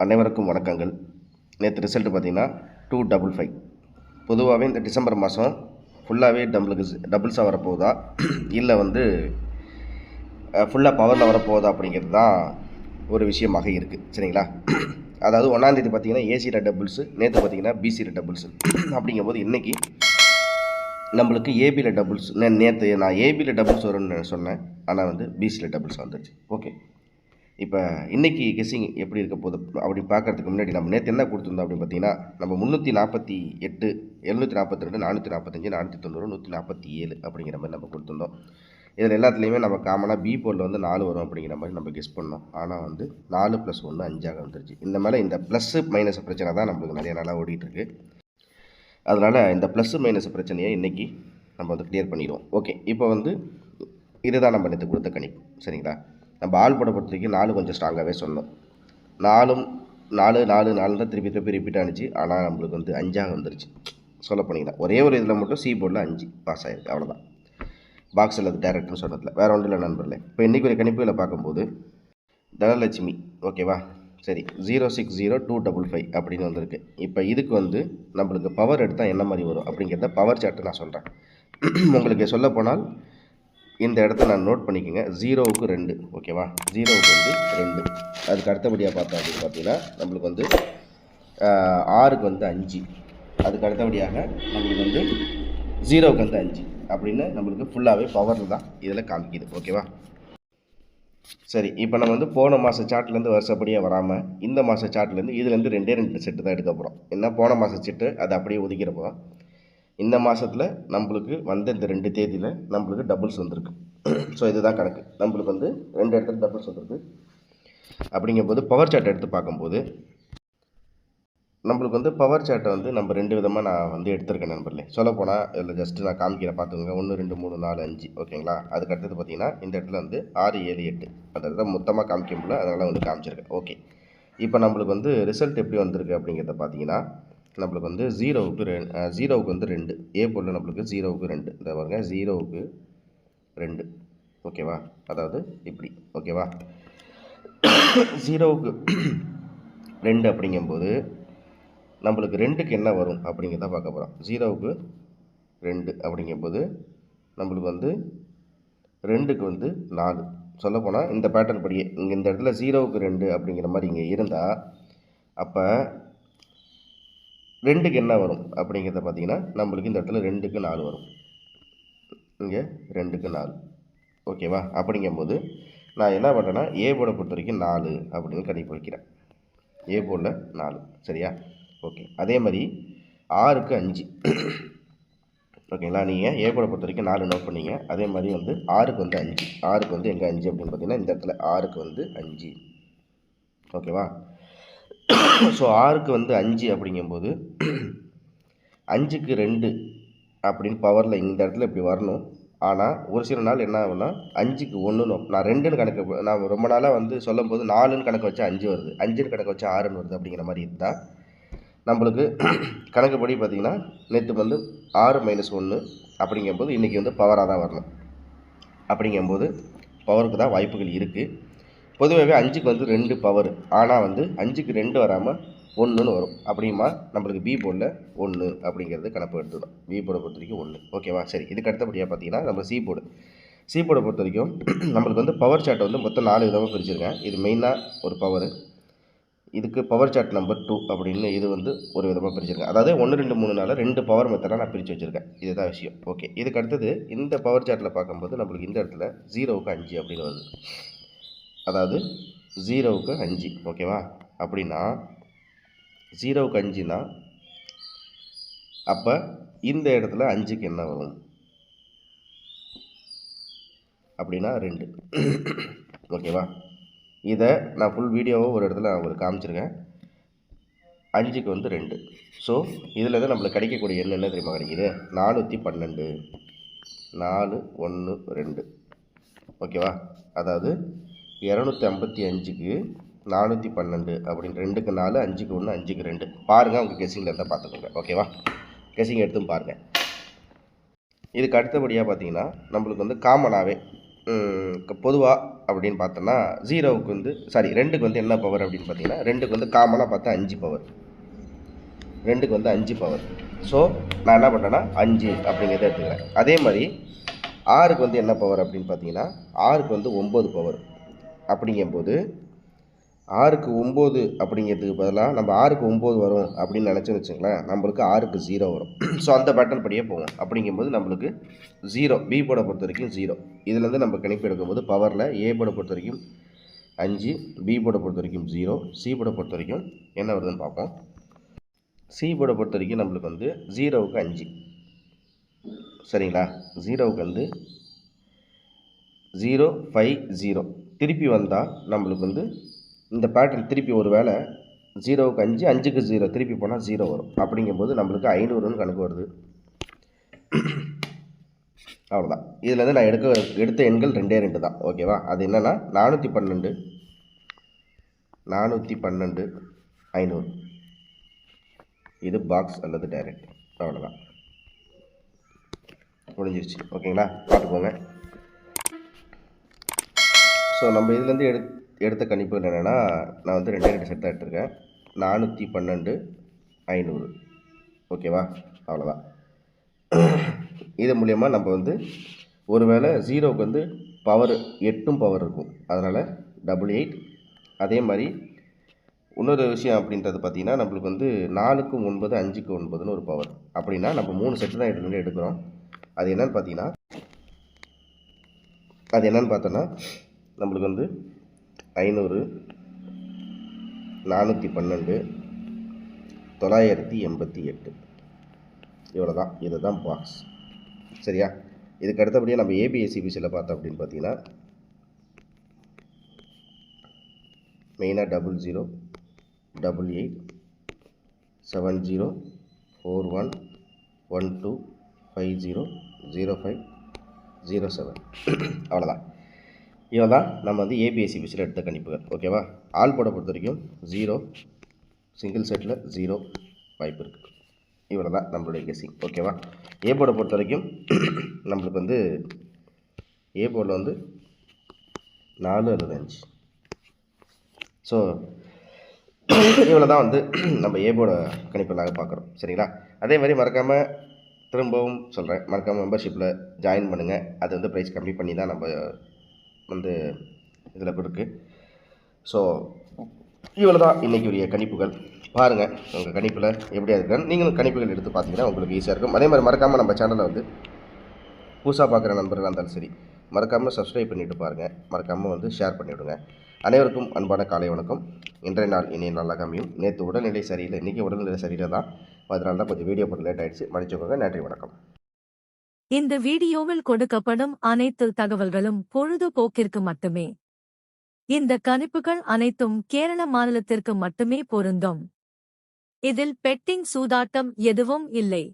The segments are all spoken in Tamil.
அனைவருக்கும் வணக்கங்கள். நேற்று ரிசல்ட்டு பார்த்திங்கன்னா 255. பொதுவாகவே இந்த டிசம்பர் மாதம் ஃபுல்லாகவே டபுள்ஸாக வரப்போகுதா இல்லை ஃபுல்லாக பவரில் வரப்போகுதா அப்படிங்கிறது தான் ஒரு விஷயமாக இருக்குது. சரிங்களா? அதாவது 1ஆந்தேதி பார்த்திங்கன்னா ஏசியில் டபுள்ஸு, நேற்று பார்த்திங்கன்னா பிசியில் டபுள்ஸு. அப்படிங்கும்போது இன்றைக்கி நம்மளுக்கு ஏபியில் டபுள்ஸ். நேற்று நான் ஏபியில் டபுள்ஸ் வரும்னு சொன்னேன், ஆனால் பிசியில் டபுள்ஸ் வந்துடுச்சு. ஓகே, இப்போ இன்றைக்கி கெஸ்ஸிங் எப்படி இருக்க போகுது அப்படி பார்க்குறதுக்கு முன்னாடி நம்ம நேற்று என்ன கொடுத்துருந்தோம் அப்படின்னு பார்த்தீங்கன்னா, நம்ம 348, 742, 445, 490, 147 அப்படிங்கிற மாதிரி நம்ம கொடுத்துருந்தோம். இதில் எல்லாத்துலேயுமே நம்ம காமனாக பி போர்டில் 4 வரும் அப்படிங்கிற மாதிரி நம்ம கெஸ் பண்ணோம். ஆனால் 4 + 1 5ஆக வந்துருச்சு. இந்த மேலே இந்த ப்ளஸ்ஸு மைனஸ் பிரச்சனை தான் நம்மளுக்கு நிறைய நாளாக ஓடிட்டுருக்கு. அதனால் இந்த ப்ளஸ்ஸு மைனஸ் பிரச்சனையை இன்றைக்கி நம்ம கிளியர் பண்ணிடுவோம். ஓகே, இப்போ இதுதான் நம்ம நேற்று கொடுத்த கணிப்பு. சரிங்களா? நம்ம ஆள் போட பொறுத்த வரைக்கும் 4 கொஞ்சம் ஸ்ட்ராங்காகவே சொன்னோம். 4 தான் திருப்பி ரிப்பீட் ஆனிச்சு. ஆனால் நம்மளுக்கு 5ஆக வந்துருச்சு. சொல்ல போனீங்கன்னா ஒரே ஒரு இதில் மட்டும் சி போர்டில் 5 பாஸ் ஆகிருக்கு. அவ்வளோதான். பாக்ஸில் அது டேரக்ட்னு சொன்னதில்ல, வேறு ஒன்றும் இல்லை நண்பர்களே. இப்போ இன்றைக்கி ஒரு கணிப்புகளை பார்க்கும்போது தனலட்சுமி, ஓகேவா? சரி, 0602555 அப்படின்னு வந்திருக்கு. இப்போ இதுக்கு நம்மளுக்கு பவர் எடுத்தால் என்ன மாதிரி வரும் அப்படிங்கிறத பவர் சார்ட்டு நான் சொல்கிறேன். உங்களுக்கு சொல்ல போனால் இந்த இடத்த நான் நோட் பண்ணிக்கோங்க. 0க்கு 2, ஓகேவா? 0க்கு 2. அதுக்கு அடுத்தபடியாக பார்த்தோம் அப்படின்னு பார்த்தீங்கன்னா நம்மளுக்கு 6க்கு 5. அதுக்கு அடுத்தபடியாக நம்மளுக்கு 0க்கு 5 அப்படின்னு நம்மளுக்கு ஃபுல்லாகவே பவர் தான் இதில் காமிக்குது. ஓகேவா? சரி, இப்போ நம்ம போன மாத சார்ட்லேருந்து வருஷப்படியாக வராமல் இந்த மாத சார்ட்லேருந்து இதுலேருந்து 2 செட்டு தான் எடுக்க போகிறோம். என்ன போன மாத செட்டு அதை அப்படியே ஒதுக்கிறப்போ இந்த மாதத்தில் நம்மளுக்கு இந்த 2 தேதியில் நம்மளுக்கு டபுள்ஸ் வந்திருக்கு. ஸோ இதுதான் கணக்கு. நம்மளுக்கு 2 இடத்துல டபுள்ஸ் வந்திருக்கு. அப்படிங்கும்போது பவர் சார்ட் எடுத்து பார்க்கும்போது நம்மளுக்கு பவர் சார்ட்டை நம்ம 2 விதமாக நான் எடுத்திருக்கேன் நண்பர்களே. சொல்லப்போனால் இதில் ஜஸ்ட்டு நான் காமிக்கிறேன், பார்த்துக்கோங்க. 1 2 3 4 5, ஓகேங்களா? அதுக்கு அடுத்தது பார்த்தீங்கன்னா இந்த இடத்துல 6 7 8 அந்த இடத்துல மொத்தமாக காமிக்க முடியல, அதனால் காமிச்சிருக்கேன். ஓகே, இப்போ நம்மளுக்கு ரிசல்ட் எப்படி வந்திருக்கு அப்படிங்கிறத பார்த்தீங்கன்னா நம்மளுக்கு 0க்கு 2, ஏ போல் நம்மளுக்கு 0க்கு 2, இந்த பாருங்க 0க்கு 2, ஓகேவா? அதாவது இப்படி, ஓகேவா? 0க்கு 2 அப்படிங்கும்போது நம்மளுக்கு 2க்கு என்ன வரும் அப்படிங்கிறத பார்க்க போகிறோம். 0க்கு 2 அப்படிங்கும்போது நம்மளுக்கு 2க்கு 4. சொல்லப்போனால் இந்த பேட்டர்ன் படியே இங்கே இந்த இடத்துல 0க்கு 2 அப்படிங்கிற மாதிரி இங்கே இருந்தால் அப்போ 2க்கு என்ன வரும் அப்படிங்கிறத பார்த்தீங்கன்னா நம்மளுக்கு இந்த இடத்துல 2க்கு 4 வரும். இங்கே 2க்கு 4, ஓகேவா? அப்படிங்கும்போது நான் என்ன பண்ணுறேன்னா ஏ போர்டை பொறுத்த வரைக்கும் 4 அப்படின்னு கணிப்பு வைக்கிறேன். ஏ போர்டில் 4, சரியா? ஓகே, அதே மாதிரி 6க்கு 5, ஓகேங்களா? நீங்கள் ஏ போர்டை பொறுத்த வரைக்கும் 4 நோட் பண்ணிங்க. அதே மாதிரி 6க்கு 5, 6க்கு எங்கே 5 அப்படின்னு பார்த்தீங்கன்னா இந்த இடத்துல 6க்கு 5, ஓகேவா? ஸோ 6க்கு 5 அப்படிங்கும்போது 5க்கு 2 அப்படின்னு பவரில் இந்த இடத்துல இப்படி வரணும். ஆனால் ஒரு சில நாள் என்ன ஆகும்னா 5க்கு 1ன்னு நான் 2ன்னு கணக்கு, நான் ரொம்ப நாளாக சொல்லும் போது 4ன்னு கணக்கு வச்சா 5 வருது, 5ன்னு கணக்கு வச்சா 6ன்னு வருது அப்படிங்கிற மாதிரி இருந்தால் நம்மளுக்கு கணக்குப்படி பார்த்திங்கன்னா நேற்று 6 - 1 அப்படிங்கும்போது இன்றைக்கி பவராக தான் வரணும். அப்படிங்கும்போது பவருக்கு தான் வாய்ப்புகள் இருக்குது. பொதுவாகவே 5க்கு 2 பவர், ஆனால் 5க்கு 2 வராமல் 1ன்னு வரும். அப்படிமா நம்மளுக்கு பி போர்டில் 1 அப்படிங்கிறது கணக்கு எடுத்துடும். பி போர்டை பொறுத்த வரைக்கும் 1, ஓகேவா? சரி, இதுக்கு அடுத்தபடியாக பார்த்தீங்கன்னா நம்ம சி போர்டை பொறுத்த வரைக்கும் நம்மளுக்கு பவர் சார்ட்டை மொத்தம் 4 விதமாக பிரிச்சுருக்கேன். இது மெயினாக ஒரு பவர், இதுக்கு பவர் சார்ட் நம்பர் 2 அப்படின்னு இது ஒரு விதமாக பிரிச்சுருக்கேன். அதாவது 1 2 3 2 பவர் மெத்தடாக நான் பிரித்து வச்சுருக்கேன். இதுதான் விஷயம். ஓகே, இதுக்கு அடுத்தது இந்த பவர் சார்ட்டில் பார்க்கும்போது நம்மளுக்கு இந்த இடத்துல 0க்கு 5 அப்படின்னு வருது. அதாவது 0க்கு 5, ஓகேவா? அப்படின்னா 0க்கு 5னா அப்போ இந்த இடத்துல 5க்கு என்ன வரும் அப்படின்னா 2, ஓகேவா? இதை நான் ஃபுல் வீடியோவை ஒரு இடத்துல நான் உங்களுக்கு காமிச்சிருக்கேன். 5க்கு 2. ஸோ இதில் தான் நம்மளுக்கு கிடைக்கக்கூடிய எண் என்ன தெரியுமா கிடைக்கிது? 412, 4 1 2, ஓகேவா? அதாவது 255க்கு 412 அப்படின்னு 2க்கு 4, 5க்கு 1, 5க்கு 2. பாருங்கள், உங்கள் கெஸிங்கில் இருந்தால் பார்த்துக்கோங்க, ஓகேவா? கெஸிங் எடுத்தும் பாருங்கள். இதுக்கு அடுத்தபடியாக பார்த்தீங்கன்னா நம்மளுக்கு காமனாகவே பொதுவாக அப்படின்னு பார்த்தோன்னா 0க்கு வந்து 2க்கு வந்து என்ன பவர் அப்படின்னு பார்த்தீங்கன்னா 2க்கு வந்து காமனாக பார்த்தா 5 பவர், 2க்கு வந்து 5 பவர். ஸோ நான் என்ன பண்ணுறேன்னா 5 அப்படிங்கிறத எடுத்துக்கிறேன். அதே மாதிரி 6க்கு வந்து என்ன பவர் அப்படின்னு பார்த்தீங்கன்னா 6க்கு வந்து 9 பவர். அப்படிங்கும்போது 6க்கு 9 அப்படிங்கிறதுக்கு பதிலாக நம்ம 6க்கு 9 வரும் அப்படின்னு நினச்சோன்னு வச்சுங்களேன், நம்மளுக்கு 6க்கு 0 வரும். ஸோ அந்த பேட்டர்ன் படியே போவோம். அப்படிங்கும்போது நம்மளுக்கு 0, பி போர்டை பொறுத்த வரைக்கும் 0. இதுலேருந்து நம்ம கணிப்பு எடுக்கும்போது பவரில் ஏ போர்டை பொறுத்த வரைக்கும் 5, பி போர்டை பொறுத்த வரைக்கும் 0, சி போர்டை பொறுத்த வரைக்கும் என்ன வருதுன்னு பார்ப்போம். சி போர்டை பொறுத்த வரைக்கும் நம்மளுக்கு வந்து 0க்கு 5, சரிங்களா? 0க்கு வந்து 0, 5, 0 திருப்பி வந்தால் நம்மளுக்கு வந்து இந்த பேட்டர்ன் திருப்பி ஒரு வேளை 0க்கு 5, 5க்கு 0 திருப்பி போனால் 0 வரும். அப்படிங்கும்போது நம்மளுக்கு 500ன்னு கணக்கு வருது. அவ்வளோதான். இதுலேருந்து நான் எடுத்த எண்கள் 2 தான். ஓகேவா? அது என்னென்னா 412, 500. இது பாக்ஸ் அல்லது டைரக்ட். அவ்வளோதான், முடிஞ்சிருச்சு. ஓகேங்களா? பார்த்துக்கோங்க. ஸோ நம்ம இதுலேருந்து எடுத்த கணிப்புகள் என்னென்னா, நான் வந்து 2 செட் தான் எடுத்திருக்கேன். 412, 500. ஓகேவா? அவ்வளோதான். இது மூலயமா நம்ம வந்து ஒரு வேளை 0க்கு வந்து பவர் 8 பவர் இருக்கும், அதனால் 88. அதே மாதிரி இன்னொரு விஷயம் அப்படின்றது பார்த்திங்கன்னா, நம்மளுக்கு வந்து 4க்கு 9, 5க்கு 9ன்னு ஒரு பவர். அப்படின்னா நம்ம 3 செட்டு தான் இதுலேருந்து எடுக்கிறோம். அது என்னன்னு பார்த்தோன்னா நம்மளுக்கு வந்து 500, 412, 988. இவ்வளோ தான். இதுதான் பாக்ஸ். சரியா? இதுக்கு அடுத்தபடியாக நம்ம ஏபிஎஸ்சிபிசியில் பார்த்தோம் அப்படின்னு பார்த்தீங்கன்னா மெயினாக 00, 88, 70, 41, 12, 50, 05, 07. அவ்வளோதான். இவன் தான் நம்ம வந்து ஏபிஎஸ்சிபிசியில் எடுத்த கணிப்புகள். ஓகேவா? ஆல் போர்டை பொறுத்த வரைக்கும் 0, சிங்கிள் செட்டில் 0 வாய்ப்பு இருக்குது. இவ்வளோ தான் நம்மளுடைய கெஸ்ஸிங். ஓகேவா? ஏ போர்டை பொறுத்த வரைக்கும் நம்மளுக்கு வந்து ஏ போர்டில் வந்து 4 அல்லது 5. ஸோ இவ்வளோ தான் வந்து நம்ம ஏ போர்டை கணிப்புகளாக பார்க்குறோம். சரிங்களா? அதே மாதிரி மறக்காமல் திரும்பவும் சொல்கிறேன், மறக்காமல் மெம்பர்ஷிப்பில் ஜாயின் பண்ணுங்கள். அது வந்து ப்ரைஸ் கம்மி பண்ணி தான் நம்ம வந்து இதில் இருக்குது. ஸோ இவ்வளோ தான் இன்றைக்கி உரிய கணிப்புகள். பாருங்கள் உங்கள் கணிப்பில் எப்படியா இருக்குன்னு. நீங்களும் கணிப்புகள் எடுத்து பார்த்தீங்கன்னா உங்களுக்கு ஈஸியாக இருக்கும். அதே மாதிரி மறக்காமல் நம்ம சேனலை வந்து புதுசாக பார்க்குற நண்பர்களாக இருந்தாலும் சரி, மறக்காமல் சப்ஸ்கிரைப் பண்ணிவிட்டு பாருங்கள். மறக்காமல் வந்து ஷேர் பண்ணிவிடுங்க. அனைவருக்கும் அன்பான காலை வணக்கம். இன்றைய நாள் இனிய நாளாக அமையும். நேற்று உடல்நிலை சரியில்லை, இன்றைக்கி உடல்நிலை சரியில்லை தான், அதனால தான் கொஞ்சம் வீடியோ போட்டு லேட் ஆகிடுச்சு, மன்னிச்சுக்கோங்க. நன்றி, வணக்கம். இந்த வீடியோவில் கொடுக்கப்படும் அனைத்து தகவல்களும் பொழுதுபோக்கிற்கு மட்டுமே. இந்த கணிப்புகள் அனைத்தும் கேரள மாநிலத்திற்கு மட்டுமே பொருந்தும். இதில் பெட்டிங் சூதாட்டம் எதுவும் இல்லை.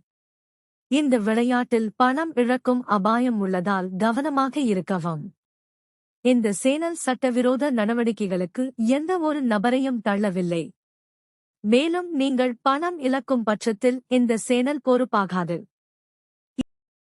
இந்த விளையாட்டில் பணம் இழக்கும் அபாயம் உள்ளதால் கவனமாக இருக்கவும். இந்த சேனல் சட்டவிரோத நடவடிக்கைகளுக்கு எந்த ஒரு நபரையும் தள்ளவில்லை. மேலும் நீங்கள் பணம் இழக்கும் பட்சத்தில் இந்த சேனல் பொறுப்பாகாது.